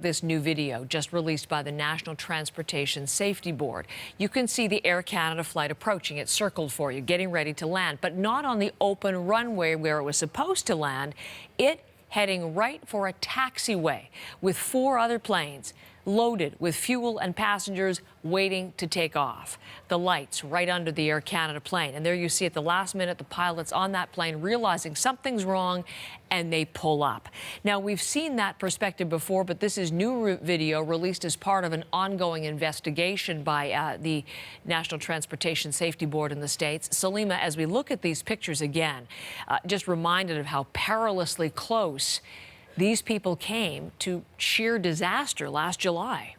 This new video just released by the National Transportation Safety Board. You can see the Air Canada flight approaching. It's circled for you, getting ready to land, but not on the open runway where it was supposed to land. It heading right for a taxiway with 4 other planes loaded with fuel and passengers waiting to take off. The lights right under the Air Canada plane. And there you see at the last minute, the pilots on that plane realizing something's wrong and they pull up. Now, we've seen that perspective before, but this is new video released as part of an ongoing investigation by the National Transportation Safety Board in the States. Salima, as we look at these pictures again, just reminded of how perilously close these people came to sheer disaster last July.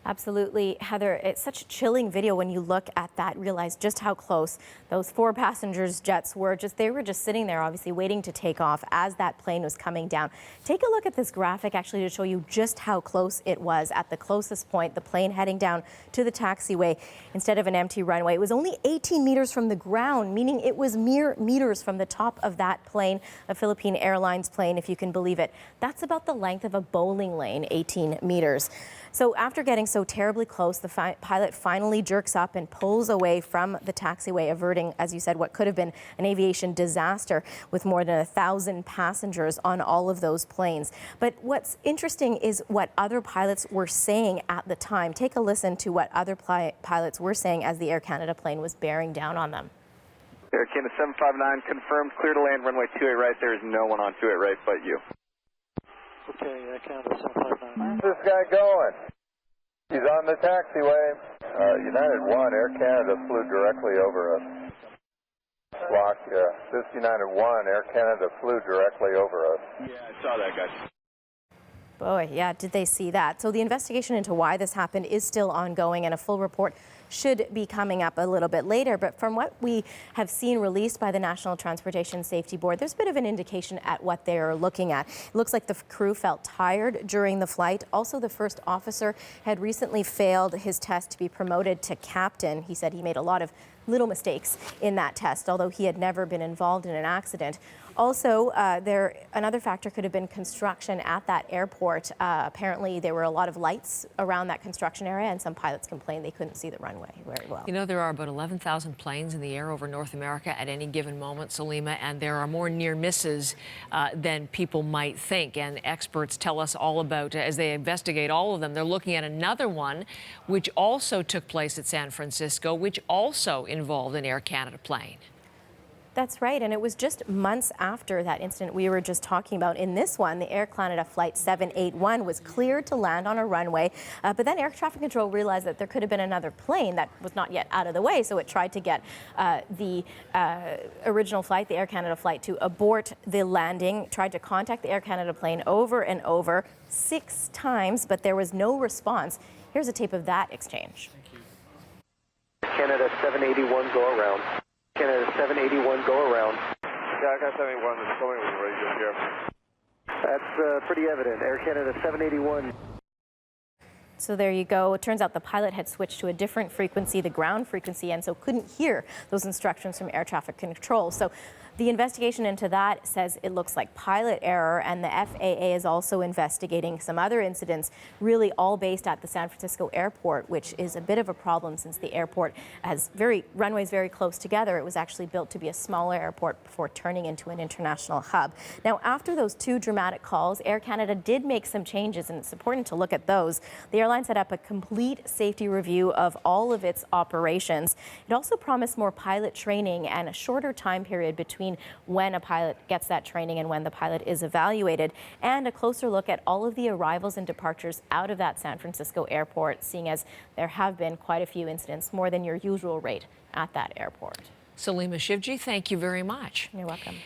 Absolutely, Heather. It's such a chilling video when you look at that, realize just how close those 4 passengers' jets were. They were just sitting there, obviously waiting to take off as that plane was coming down. Take a look at this graphic actually to show you just how close it was at the closest point, the plane heading down to the taxiway instead of an empty runway. It was only 18 meters from the ground, meaning it was mere meters from the top of that plane, a Philippine Airlines plane, if you can believe it. That's about the length of a bowling lane, 18 meters. So after getting so terribly close, the pilot finally jerks up and pulls away from the taxiway, averting, as you said, what could have been an aviation disaster with more than 1,000 passengers on all of those planes. But what's interesting is what other pilots were saying at the time. Take a listen to what other pilots were saying as the Air Canada plane was bearing down on them. Air Canada 759 confirmed, clear to land runway 28 right. There is no one on 28 right but you. Okay, Air Canada 759. Where's this guy going? He's on the taxiway. United 1, Air Canada flew directly over us. Block, this United 1, Air Canada flew directly over us. Yeah, I saw that, guys. Boy, yeah, did they see that? So the investigation into why this happened is still ongoing, and a full report should be coming up a little bit later. But from what we have seen released by the National Transportation Safety Board, there's a bit of an indication at what they are looking at. It looks like the crew felt tired during the flight. Also, the first officer had recently failed his test to be promoted to captain. He said he made a lot of little mistakes in that test, although he had never been involved in an accident. Also, another factor could have been construction at that airport. Apparently, there were a lot of lights around that construction area, and some pilots complained they couldn't see the runway very well. You know, there are about 11,000 planes in the air over North America at any given moment, Salima, and there are more near misses than people might think. And experts tell us all about, as they investigate all of them, they're looking at another one, which also took place at San Francisco, which also involved an Air Canada plane. That's right, and it was just months after that incident we were just talking about. In this one, the Air Canada Flight 781 was cleared to land on a runway, but then air traffic control realized that there could have been another plane that was not yet out of the way, so it tried to get the original flight, the Air Canada flight, to abort the landing, tried to contact the Air Canada plane over and over 6 times, but there was no response. Here's a tape of that exchange. Canada 781, go around. Canada 781, go around. Yeah, I got 781 that's going with radio here. That's pretty evident. Air Canada 781. So there you go. It turns out the pilot had switched to a different frequency, the ground frequency, and so couldn't hear those instructions from air traffic control. So the investigation into that says it looks like pilot error, and the FAA is also investigating some other incidents, really all based at the San Francisco airport, which is a bit of a problem since the airport has runways very close together. It was actually built to be a smaller airport before turning into an international hub. Now, after those 2 dramatic calls, Air Canada did make some changes, and it's important to look at those. The airline set up a complete safety review of all of its operations. It also promised more pilot training and a shorter time period between when a pilot gets that training and when the pilot is evaluated, and a closer look at all of the arrivals and departures out of that San Francisco airport, seeing as there have been quite a few incidents, more than your usual rate at that airport. Salima Shivji, thank you very much. You're welcome.